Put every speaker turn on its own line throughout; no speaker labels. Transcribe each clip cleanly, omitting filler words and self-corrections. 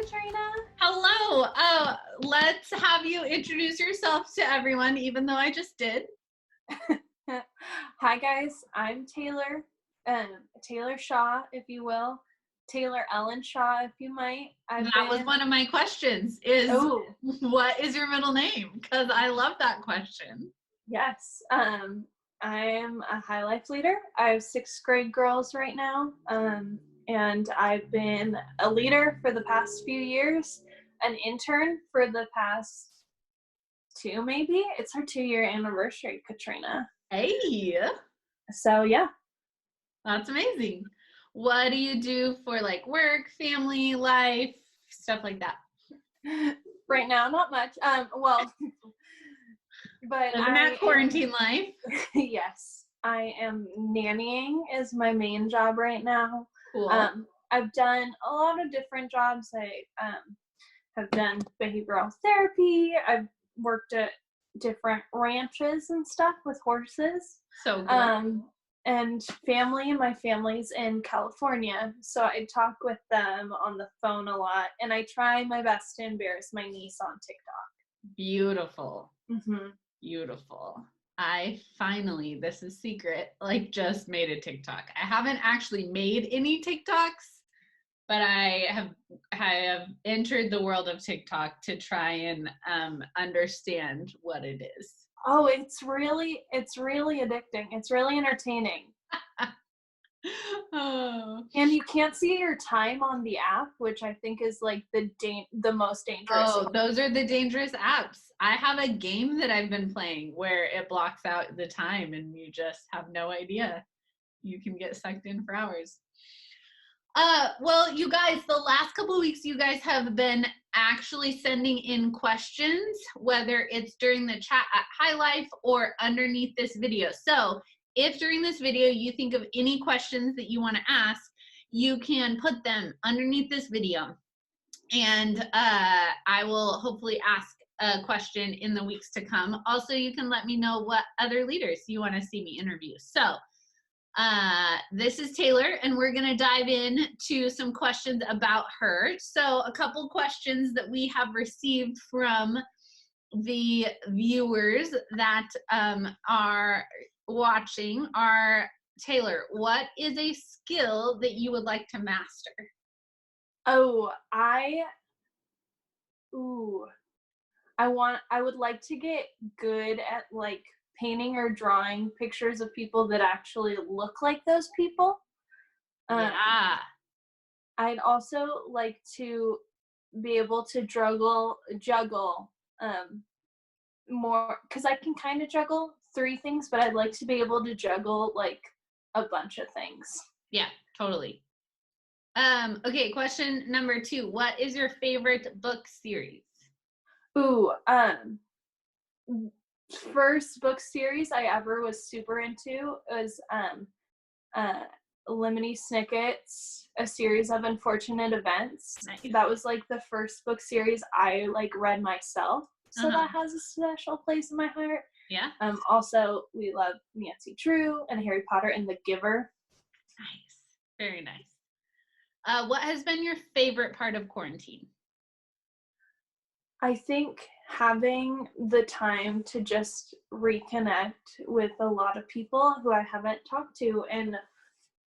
Katrina.
Hello. Let's have you introduce yourself to everyone, even though I just did.
Hi guys, I'm Taylor. Taylor Shaw, if you will. Taylor Ellen Shaw, if you might.
That was one of my questions, is what is your middle name? Because I love that question.
Yes. I am a High Life leader. I have 6th grade girls right now. And I've been a leader for the past few years, an intern for the past 2 maybe. It's our 2-year anniversary, Katrina.
Hey.
So yeah.
That's amazing. What do you do for like work, family, life, stuff like that?
Right now, not much. But
I'm at quarantine life.
Yes, I am nannying is my main job right now.
Cool.
I've done a lot of different jobs. I have done behavioral therapy. I've worked at different ranches and stuff with horses.
So cool.
And my family's in California, so I talk with them on the phone a lot, and I try my best to embarrass my niece on TikTok.
Beautiful.
Mm-hmm.
Beautiful. I finally, this is secret, like just made a TikTok. I haven't actually made any TikToks, but I have entered the world of TikTok to try and understand what it is.
Oh, it's really addicting. It's really entertaining.
Oh.
And you can't see your time on the app, which I think is like the most dangerous.
Oh, those are the dangerous apps. I have a game that I've been playing where it blocks out the time and you just have no idea. You can get sucked in for hours. Well, you guys, the last couple of weeks, you guys have been actually sending in questions, whether it's during the chat at High Life or underneath this video. So if during this video you think of any questions that you want to ask, you can put them underneath this video. And I will hopefully ask a question in the weeks to come. Also, you can let me know what other leaders you want to see me interview. So this is Taylor, and we're going to dive in to some questions about her. So a couple questions that we have received from the viewers that are watching are, Taylor, what is a skill that you would like to master?
Oh, I would like to get good at like painting or drawing pictures of people that actually look like those people.
Yeah.
I'd also like to be able to juggle more, because I can kind of juggle 3 things, but I'd like to be able to juggle like a bunch of things.
Yeah, totally. Okay, question number 2. What is your favorite book series?
Ooh, first book series I ever was super into was Lemony Snicket's A Series of Unfortunate Events.
Nice.
That was like the first book series I like read myself, so that has a special place in my heart.
Yeah.
Also, we love Nancy Drew and Harry Potter and The Giver.
Nice. Very nice. What has been your favorite part of quarantine?
I think having the time to just reconnect with a lot of people who I haven't talked to in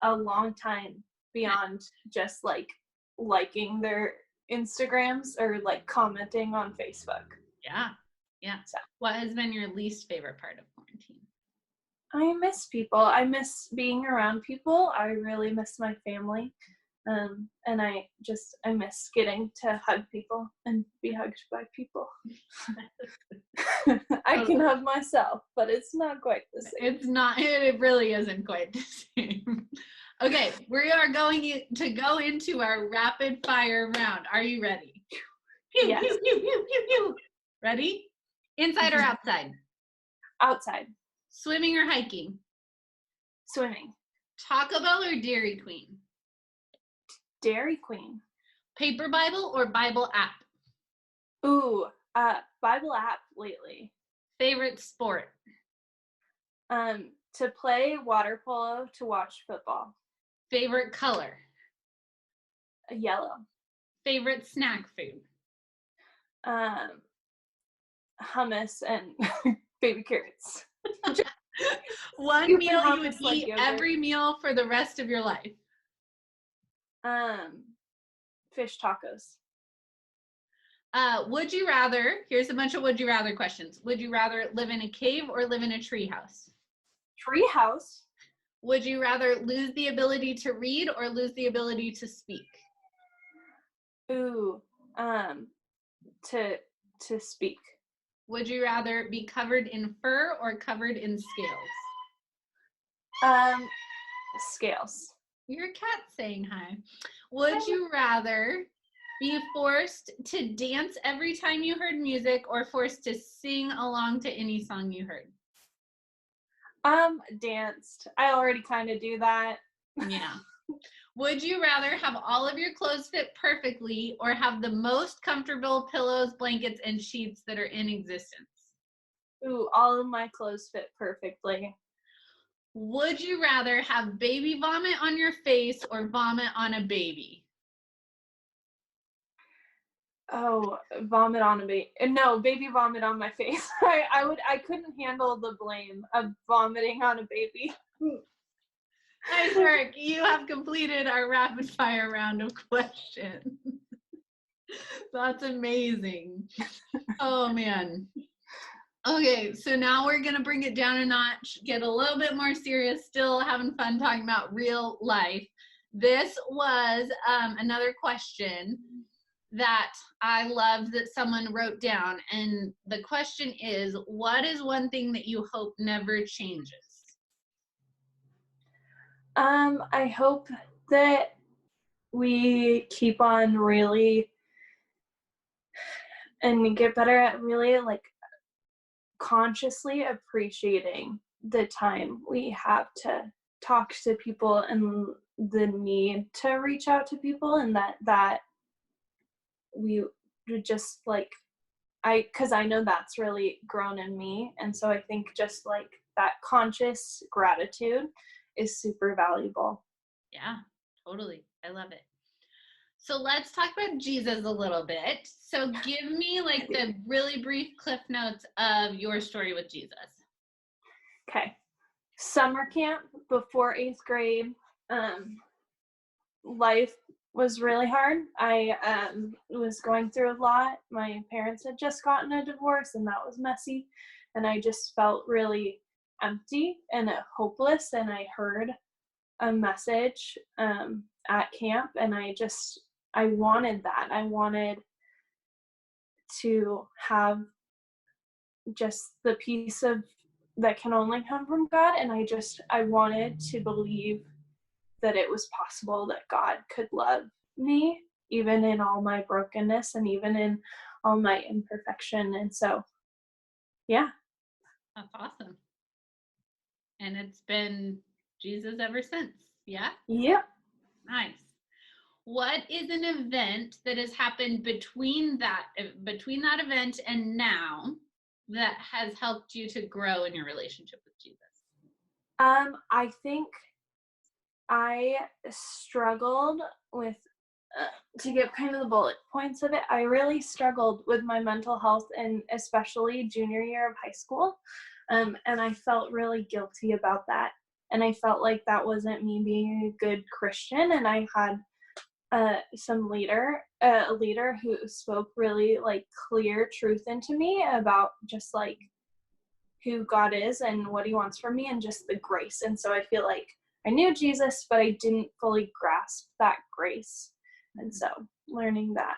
a long time, beyond just like liking their Instagrams or like commenting on Facebook.
Yeah. So, what has been your least favorite part of quarantine?
I miss people. I miss being around people. I really miss my family. And I miss getting to hug people and be hugged by people. I can hug myself, but it's not quite the same.
It's not, it really isn't quite the same. Okay, we are going to go into our rapid fire round. Are you ready?
Yes.
Pew, pew, pew, pew, pew. Ready? Inside or outside?
Outside.
Swimming or hiking?
Swimming.
Taco Bell or Dairy Queen?
Dairy Queen.
Paper Bible or Bible app?
Ooh, Bible app lately.
Favorite sport?
To play water polo, to watch football.
Favorite color?
Yellow.
Favorite snack food?
Um, hummus and baby carrots.
One
Scoop and
meal you would
hummus like
eat
yogurt.
every meal for the rest of your life.
Fish tacos.
Would you rather, here's a bunch of would you rather questions. Would you rather live in a cave or live in a tree house?
Tree house.
Would you rather lose the ability to read or lose the ability to speak?
Ooh, to speak.
Would you rather be covered in fur or covered in scales?
Scales.
Your cat's saying hi. Would you rather be forced to dance every time you heard music or forced to sing along to any song you heard?
Danced. I already kind of do that.
Yeah. Would you rather have all of your clothes fit perfectly or have the most comfortable pillows, blankets, and sheets that are in existence?
Ooh, all of my clothes fit perfectly.
Would you rather have baby vomit on your face or vomit on a baby?
Oh, vomit on a baby. No, baby vomit on my face. I couldn't handle the blame of vomiting on a baby.
Nice work. You have completed our rapid fire round of questions. That's amazing. Oh man. Okay, so now we're gonna bring it down a notch, get a little bit more serious, still having fun talking about real life. This was another question that I loved that someone wrote down, and the question is, what is one thing that you hope never changes?
I hope that we keep on really and get better at really like consciously appreciating the time we have to talk to people and the need to reach out to people, and that we would just like because I know that's really grown in me, and so I think just like that conscious gratitude is super valuable.
Yeah, totally. I love it. So let's talk about Jesus a little bit. So give me like the really brief cliff notes of your story with Jesus.
Okay. Summer camp before 8th grade. Life was really hard. I was going through a lot. My parents had just gotten a divorce, and that was messy. And I just felt really empty and hopeless. And I heard a message at camp, and I wanted that. I wanted to have just the peace of that can only come from God, and I wanted to believe that it was possible that God could love me even in all my brokenness and even in all my imperfection. And so yeah.
That's awesome. And it's been Jesus ever since. Yeah?
Yep.
Nice. What is an event that has happened between that event and now that has helped you to grow in your relationship with Jesus?
I think I struggled with to give kind of the bullet points of it. I really struggled with my mental health, and especially junior year of high school. And I felt really guilty about that. And I felt like that wasn't me being a good Christian. And I had a leader who spoke really like clear truth into me about just like who God is and what he wants from me and just the grace. And so I feel like I knew Jesus, but I didn't fully grasp that grace. And so learning that.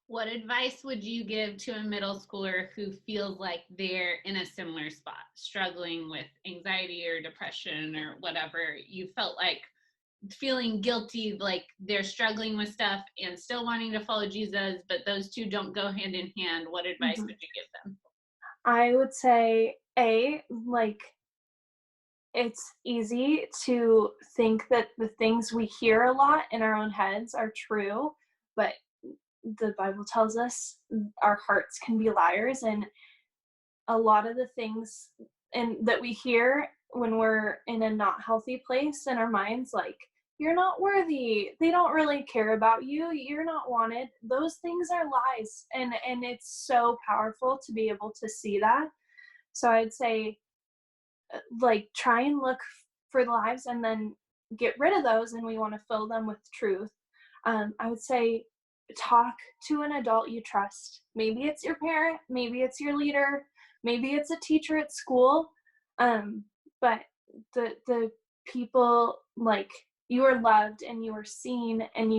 What advice would you give to a middle schooler who feels like they're in a similar spot, struggling with anxiety or depression or whatever? You felt like feeling guilty, like they're struggling with stuff and still wanting to follow Jesus, but those two don't go hand in hand. What advice would you give them?
I would say, like, it's easy to think that the things we hear a lot in our own heads are true, but the Bible tells us our hearts can be liars, and a lot of the things that we hear when we're in a not healthy place in our minds, like you're not worthy, they don't really care about you, you're not wanted. Those things are lies. And it's so powerful to be able to see that. So I'd say, like, try and look for the lies and then get rid of those, and we want to fill them with truth. I would say talk to an adult you trust. Maybe it's your parent, maybe it's your leader, maybe it's a teacher at school. But the people, like, you are loved and you are seen and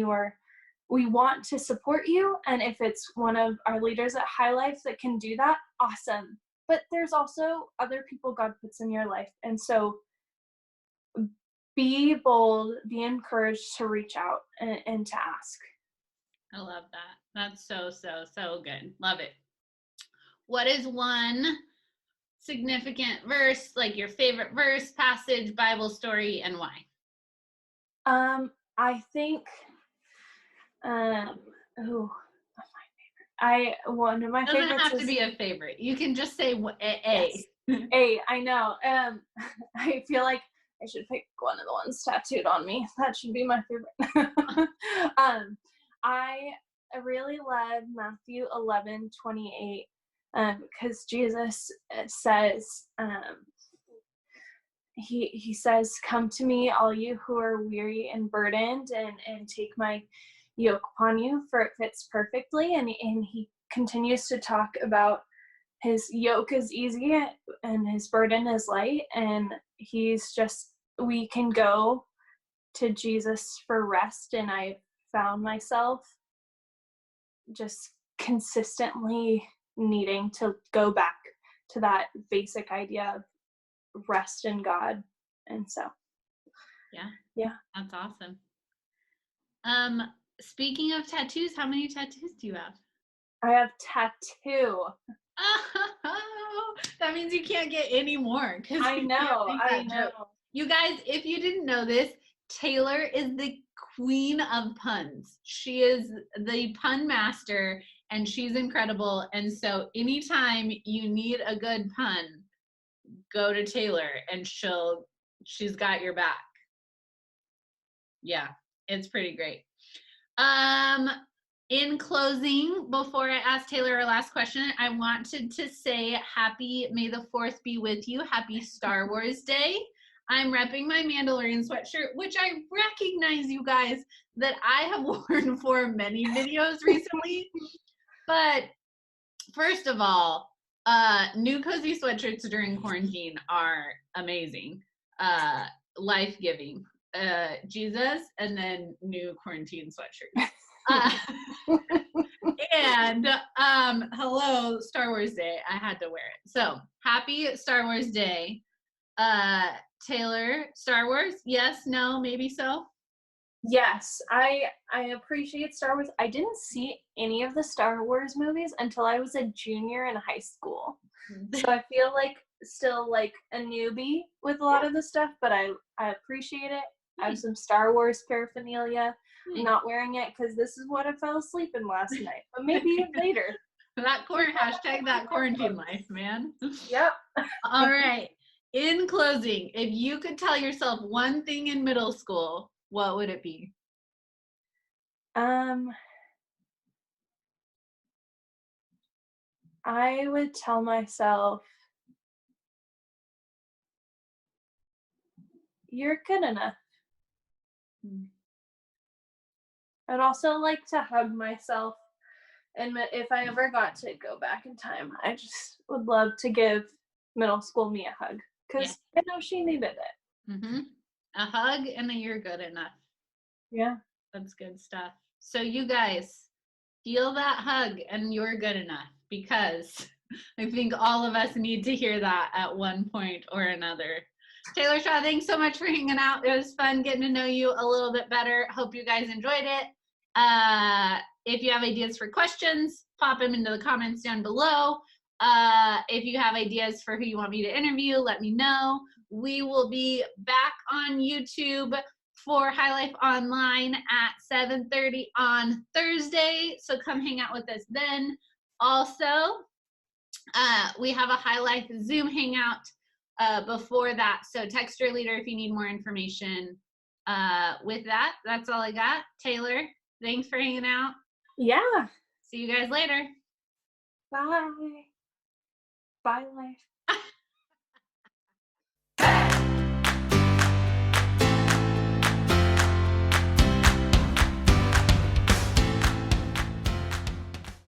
we want to support you. And if it's one of our leaders at High Life that can do that, awesome. But there's also other people God puts in your life. And so be bold, be encouraged to reach out and to ask.
I love that. That's so, so, so good. Love it. What is one significant verse, like your favorite verse, passage, Bible story, and why?
I think, one of my favorites
doesn't have to be a favorite. You can just say A.
Yes. A, I know. I feel like I should pick one of the ones tattooed on me. That should be my favorite. I really love Matthew 11:28, because Jesus says, he says, "Come to me, all you who are weary and burdened, and take my yoke upon you, for it fits perfectly." And he continues to talk about his yoke is easy and his burden is light. And we can go to Jesus for rest. And I found myself just consistently needing to go back to that basic idea of rest in God. And so, yeah,
That's awesome. Speaking of tattoos, how many tattoos do you have?
I have tattoo.
Oh, that means you can't get any more.
I know.
You guys, if you didn't know this, Taylor is the queen of puns. She is the pun master, and she's incredible. And so anytime you need a good pun, go to Taylor and she's got your back. Yeah, it's pretty great. In closing, before I ask Taylor our last question, I wanted to say May the 4th be with you. Happy Star Wars Day. I'm repping my Mandalorian sweatshirt, which I recognize, you guys, that I have worn for many videos recently. But first of all, new cozy sweatshirts during quarantine are amazing, life-giving. Jesus, and then new quarantine sweatshirt. And hello, Star Wars Day. I had to wear it. So happy Star Wars Day. Taylor, Star Wars? Yes, no, maybe so?
Yes, I appreciate Star Wars. I didn't see any of the Star Wars movies until I was a junior in high school. So I feel like still like a newbie with a lot of the stuff, but I appreciate it. I have some Star Wars paraphernalia. I'm not wearing it because this is what I fell asleep in last night, but maybe later.
That quarantine life, man.
Yep.
All right. In closing, if you could tell yourself one thing in middle school, what would it be?
I would tell myself, you're good enough. I'd also like to hug myself. And if I ever got to go back in time, I just would love to give middle school me a hug, because I know she needed it.
Mm-hmm. A hug and a you're good enough.
Yeah.
That's good stuff. So you guys, feel that hug and you're good enough, because I think all of us need to hear that at one point or another. Taylor Shaw, thanks so much for hanging out. It was fun getting to know you a little bit better. Hope you guys enjoyed it. If you have ideas for questions, pop them into the comments down below. If you have ideas for who you want me to interview, let me know. We will be back on YouTube for High Life Online at 7:30 on Thursday. So come hang out with us then. Also, we have a High Life Zoom hangout before that. So text your leader if you need more information. With that, that's all I got. Taylor, thanks for hanging out.
Yeah.
See you guys later.
Bye. Bye, life.